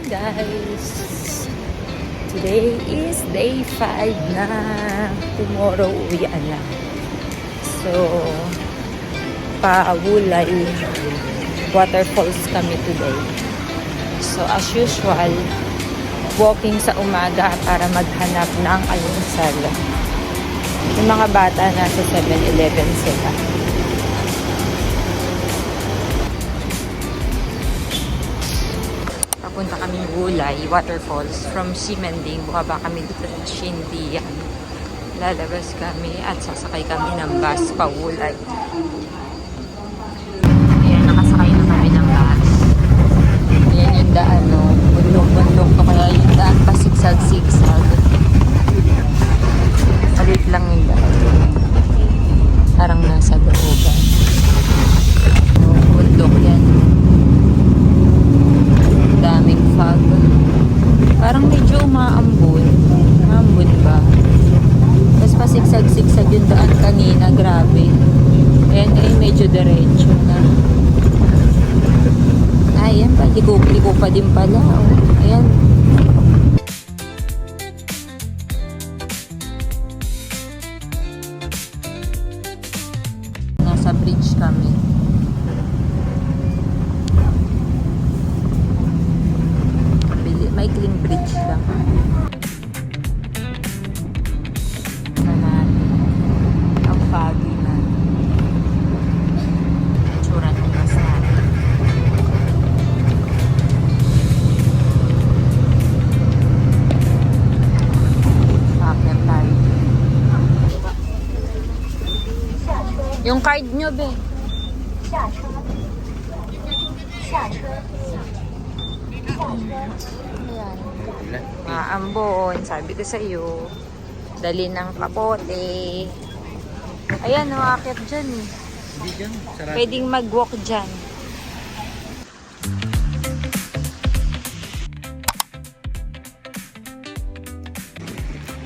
guys! Today is day 5 na. Tomorrow uwian na. So, pa-Wulay waterfalls kami today. So, as usual, walking sa umaga para maghanap ng almusal. Yung mga bata nasa 7-Eleven sila. Papunta kami Wulay Waterfalls from Simending. Bukaba kami dito sa Xindian. Lalabas kami at sasakay kami ng bus pa Wulay. Ayan, nakasakay na kami ng bus. Ayan yung daan, no? Bundok-bundok to, kaya yung daan pa sigsag-sigsag. Palit lang yung daan. Parang nasa looban. Bundok yan. Daming fog. Parang medyo umaambon. Umaambon ba? Tapos pasigsag-sigsag yung daan kanina. Grabe. Ayan eh, medyo diretso na. Ayan pa. Liko pa din pala. Oh. Ayan. Nasa bridge kami. Maikling bridge lang. Ang foggy na. Tsura ng bus natin. Bakit tayo? Yung card nyo, be. Ayan. Maambon. Sabi ko sa iyo. Dali ng kapote. Ayan, akit dyan eh. Hindi dyan. Sarado. Pwedeng mag-walk dyan.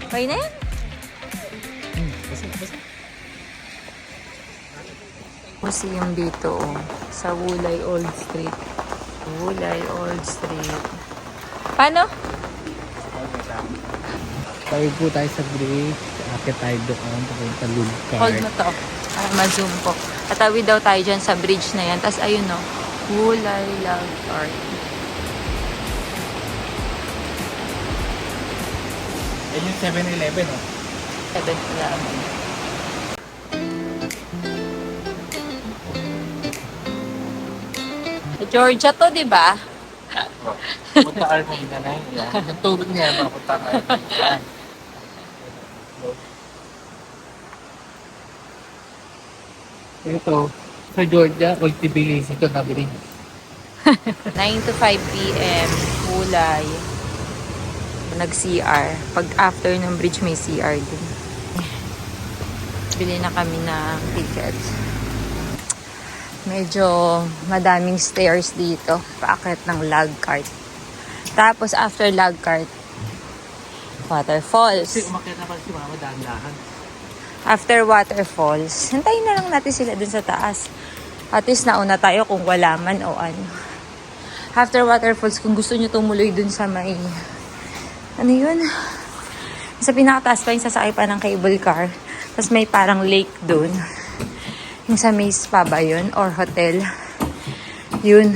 Okay na yan? Basta. Museum dito oh, sa Wulay Old Street. Wulay Old Street. Paano? Tayo po tayo sa bridge. Akit tayo doon. Papunta Lugcard. Hold mo to. Ma-zoom ko. Tatawid daw tayo dyan sa bridge na yan. Tapos ayun no, Wulay Love Park. Yan yung 7-Eleven, oh. 7-Eleven. Georgia to, di ba? Punta Armenia na yun. Yung tubig niya, mapunta Armenia. Ito, sa Georgia, cultivation ito na bridge. 9 to 5 p.m. Wulay. Nag-CR. Pag after ng bridge, may CR din. Bili na kami ng tickets. Medyo madaming stairs dito. Paakyat ng log cart. Tapos after log cart, waterfalls. Kasi umakyat na pala si Mama dahan-dahan. After waterfalls, hintayin na lang natin sila dun sa taas. At least nauna tayo kung wala man o ano. After waterfalls, kung gusto nyo tumuloy dun sa may... Ano yun? Sa pinakataas pa yung sasakay pa ng cable car. Tapos may parang lake dun. Yung sa may spa ba yun? Or hotel. Yun.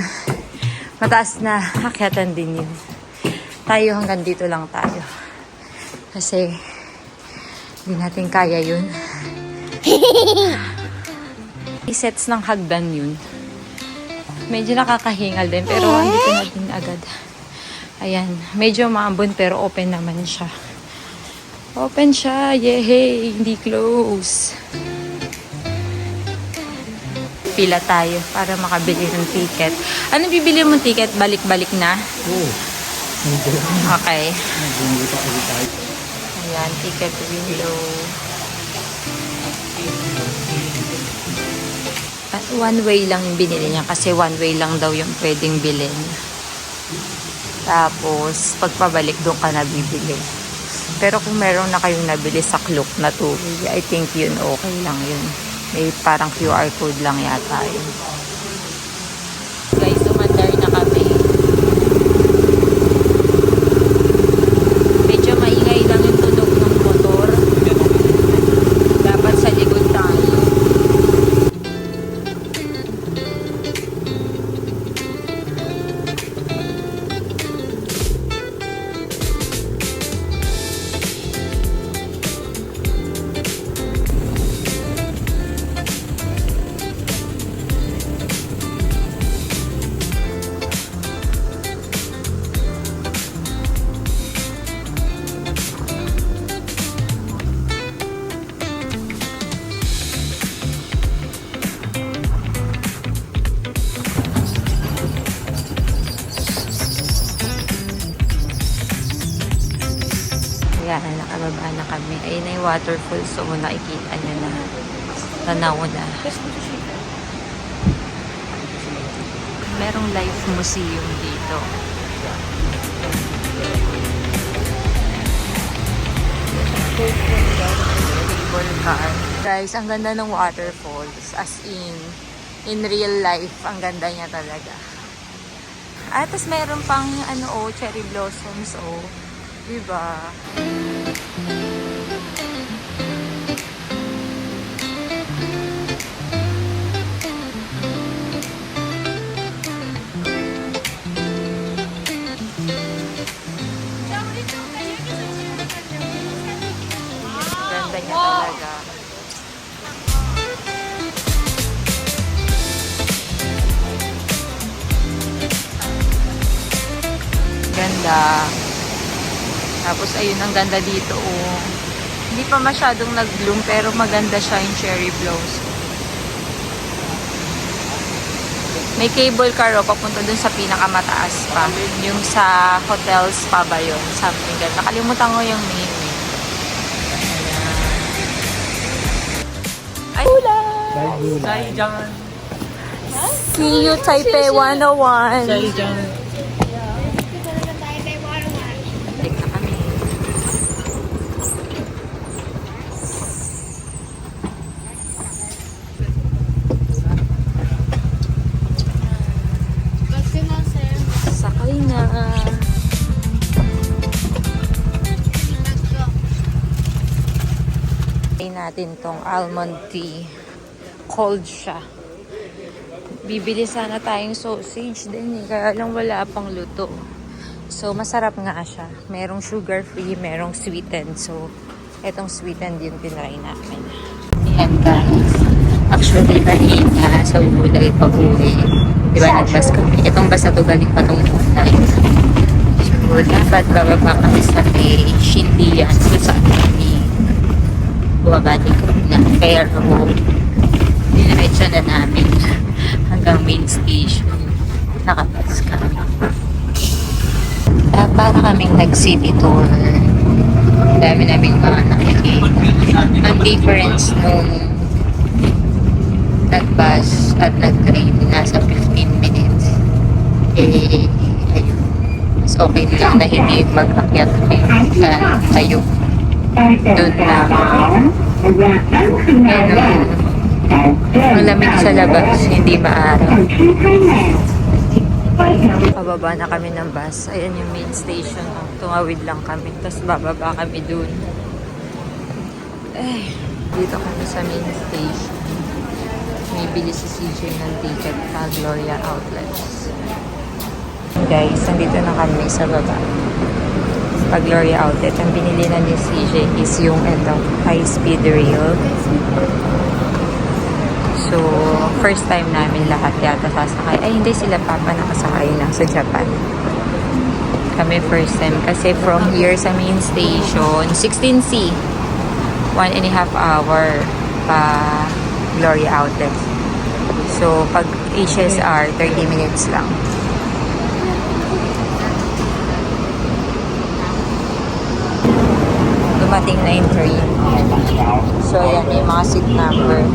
Mataas na akyatan din yun. Tayo hanggang dito lang tayo. Kasi hindi natin kaya yun. Sets ng hagdan yun. Medyo nakakahingal din pero andito na din agad. Ayan. Medyo maambon pero open naman siya. Open siya. Yehey! Hindi close. Pila tayo para makabili ng ticket. Ano bibili mong ticket? Balik-balik na? Oo. Okay. Nag-uwi pa ulit tayo. Ayan, ticket window. At one way lang yung binili niya kasi one way lang daw yung pwedeng bilhin. Tapos, pagpabalik doon ka na bibili. Pero kung meron na kayong nabili sa Klook na two-way, I think yun okay lang yun. May parang QR code lang yata yun. Guys, umandar na kami. Yan, nakababa na kami. Ayun na yung waterfall. So, nakikita nyo na. Tanaw na. Merong life museum dito. Cable car. Guys, ang ganda ng waterfalls. As in real life, ang ganda niya talaga. At tapos meron pang cherry blossoms, diba? Ganda niya talaga. Ganda. Tapos ayun, ang ganda dito. Hindi pa masyadong nag-bloom pero maganda siya yung cherry blossom. May cable car papunta dun sa pinakamataas pa. Yung sa hotels pa ba yun? Something ganun. Nakalimutan ko yung name. Ay, Zaijiang. see you Taipei 101. Zaijiang. Balik na kami. Sakay na. Try natin tong almond tea. Cold siya. Bibili sana tayong sausage din kaya lang wala pang luto. So, masarap nga siya. Merong sugar-free, merong sweetened. So, etong sweetened yung tinry namin. Ayan guys. Actually, kanina sa Ulay pag-uwi. Diba nagbas kami? Itong bus na to galing pa tong Ulay. So, dapat bababa kami sa may Shindian. So, saan kami bumabalik na. Pero, diniretso na namin hanggang main station. Nakabas kami. Para kaming nag-city tour. Dami naming mga nakikita. Ang difference nung nag-bus at nag-train, nasa 15 minutes. Ayun. Mas okay lang na hindi mag-akyat kayo. Doon lang. Malamig sa labas, hindi maaraw. Pababa na kami ng bus. Ayan yung main station. Tumawid lang kami. Tapos bababa kami dun. Dito kami sa main station. May bili si CJ ng ticket sa Gloria Outlets. Guys, nandito na kami sa baba. Sa Gloria Outlet. Ang binili na ni CJ is yung high speed rail. So, first time namin lahat yata sasakay. Ay, hindi sila papa nakasakay na sa Japan. Kami first time. Kasi from here sa main station, 16C. 1.5 hour pa Gloria Outlet. So, pag HSR, 30 minutes lang. Dumating na yung train. So, yan yung mga seat number.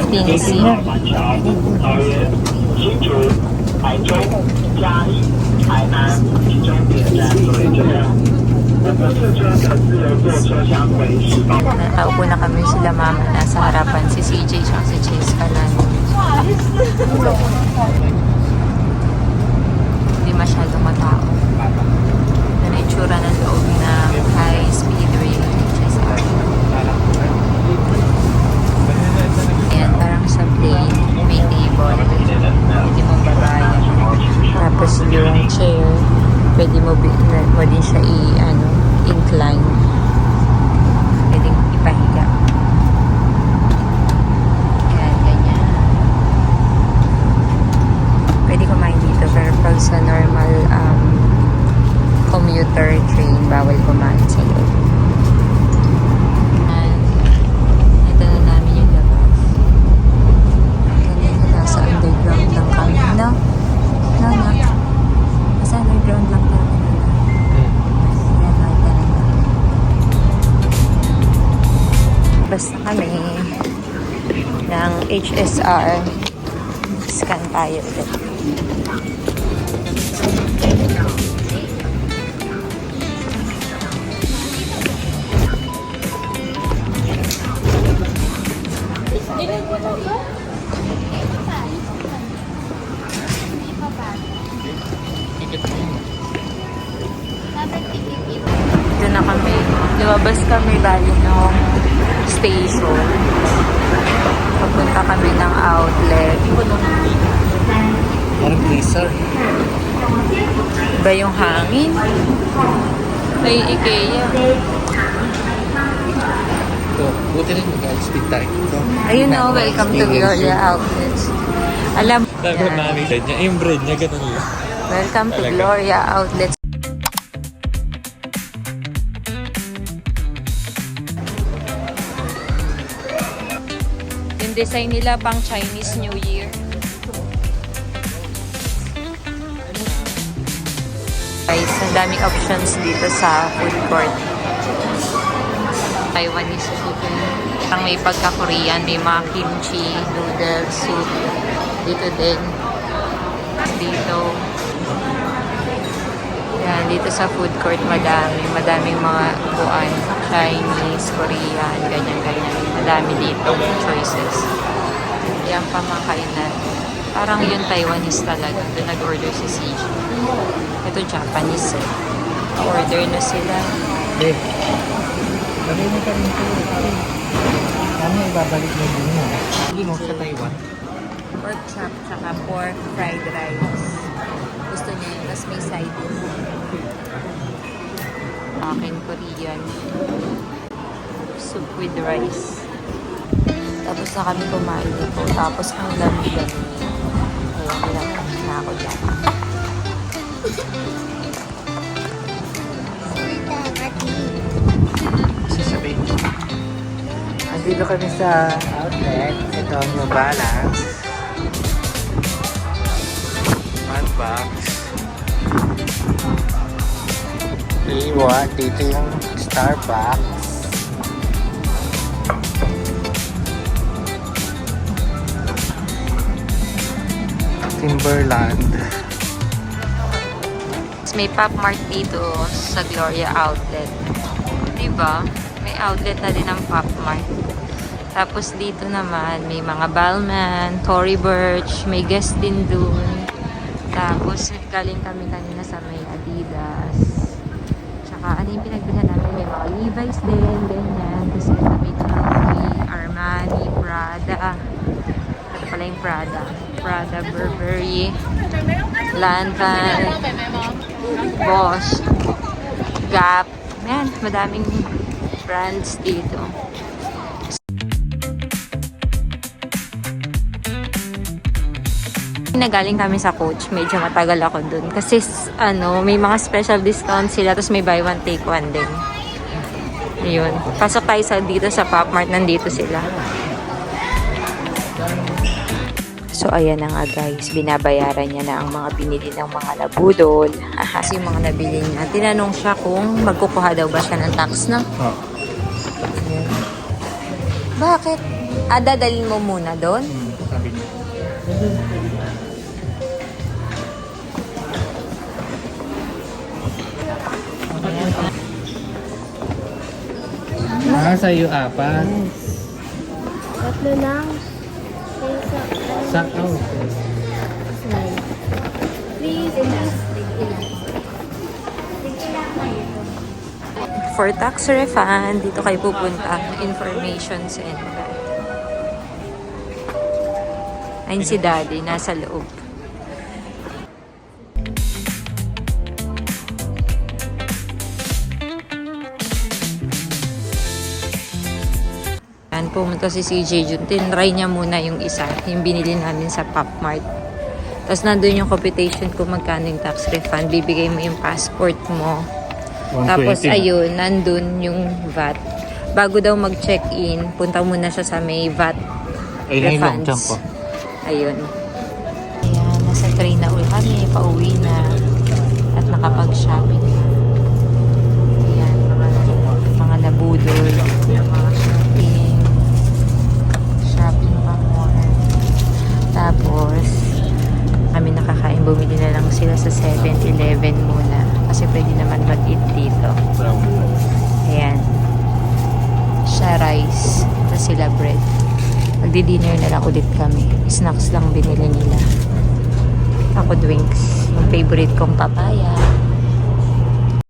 15C. Nakaupo na kami sila mama. Nasa harapan si CJ at si Chase kanan. Hindi masyadong matao. Yan ang itsura ng loob ng high speed rail HSR. Ayan, parang sa plane, may table. Pwede mong babayan. Tapos yung chair, pwede mo din siya incline. Pwede ipahiga. Ayan, ganyan. Pwede kumain dito, pero pag sa normal commuter train, bawal kumain sa loob. And ito na namin yung labas. Kanina nasa underground lang kami, no? HSR. Scan tayo ulit. Ticket mo yun. Doon na kami. Lumabas kami galing ng station. Papunta kami ng outlet. Parang blizzard. Iba yung hangin. May IKEA. So, buti rin mag-speed tayo. So, Ayun o, welcome to Gloria Outlets. Alam mo Sabi ko yan. mami bread niya. Yung bread niya, ganun lang. Welcome to Talaga. Gloria Outlets. Yung design nila pang Chinese New Year. Guys, ang daming options dito sa food court. Taiwanese chicken. Parang may pagka-Korean, may mga kimchi, noodles, soup. Dito din. Dito. Yan, dito sa food court madaming mga upuan. Chinese, Korean, ganyan-ganyan. Madami dito choices. Yan pa mga kainan. Parang yung Taiwanese talaga. Doon nag-order si CJ. Ito Japanese eh. Order na sila. Babe, sabi mo ka rin ito. Kami ibabalik mo din mo. Hindi mo sa Taiwan. Pork chop, tsaka pork fried rice. Gusto niya yun. Tapos may side dish. Akin Korean. Soup with rice. Tapos na kami kumain ito. Tapos ang dami-dami. Ayan, pinapakit na ako dyan. Sasabihin ko. Andito kami sa outlet. Ito ang New Balance. One box. Iwan. Dito yung Starbucks. Timberland. May Pop Mart dito sa Gloria Outlet. Diba? May outlet na din ng Pop Mart. Tapos dito naman, may mga Balmain, Tory Burch, may Guess din dun. Tapos galing kami kanina sa may Adidas. Tsaka ano yung pinagbilhan namin? May mga Levi's din, ganyan. Tapos dito may Armani, Prada. Ito pala yung Prada. Prada, Burberry, Lanvin, Bosch, Gap. Yan, madaming brands dito. Nagaling kami sa Coach, medyo matagal ako dun. Kasi may mga special discount sila, tapos may buy one take one din. Ayun. Pasok tayo dito sa Pop Mart, nandito sila. So, ayan na nga guys, binabayaran niya na ang mga binili ng mga labudol. Kasi yung mga nabili niya. Tinanong siya kung magkukuha daw ba siya ng tax, no? Oh. Bakit? Dadalhin mo muna doon? Sabi niya. Sa'yo apat. Tatlo lang. Sa, oh. For tax refund, dito kayo pupunta. Information center. Ayun si Daddy, nasa loob. Yan, pumunta si CJ Jun. Tinry niya muna yung isa, yung binili namin sa Pop Mart. Tapos nandun yung computation kung magkano yung tax refund. Bibigay mo yung passport mo. 120 Tapos na. ayun, nandun yung VAT. Bago daw mag-check-in, punta muna siya sa may VAT Ayun yung long refunds. jump ko. Ayun. Ayan, nasa train na ulit kami, pauwi na. At nakapag-shopping na. Ayan, mga nabudol, mga shopping. Shopping pa more. bumili na lang sila sa 7-Eleven muna. Kasi pwede naman mag-eat dito. Ayan. Siya rice. Tapos sila bread. Magdi-dinner na lang ulit kami. Snacks lang binili nila. Ako drinks. Yung favorite kong papaya.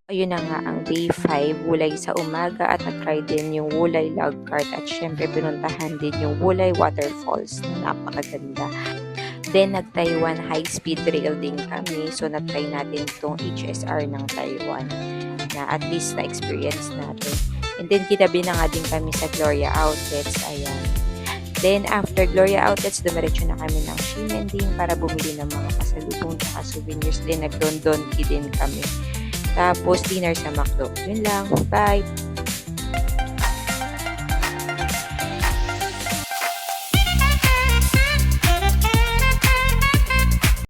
Ayun na nga ang day 5, Wulay sa umaga at na-try din yung Wulay log cart at syempre pinuntahan din yung Wulay waterfalls na napakaganda. Then nag-Taiwan high-speed rail din kami, so na-try natin itong HSR ng Taiwan na at least na-experience natin. And then kitabi na nga din kami sa Gloria Outlets, ayan. Then after Gloria Outlets, dumiretso na kami ng Ximending para bumili ng mga pasalubong at souvenirs. Then nag-Don Don din kami. Tapos, dinner sa McDo. Yun lang. Bye!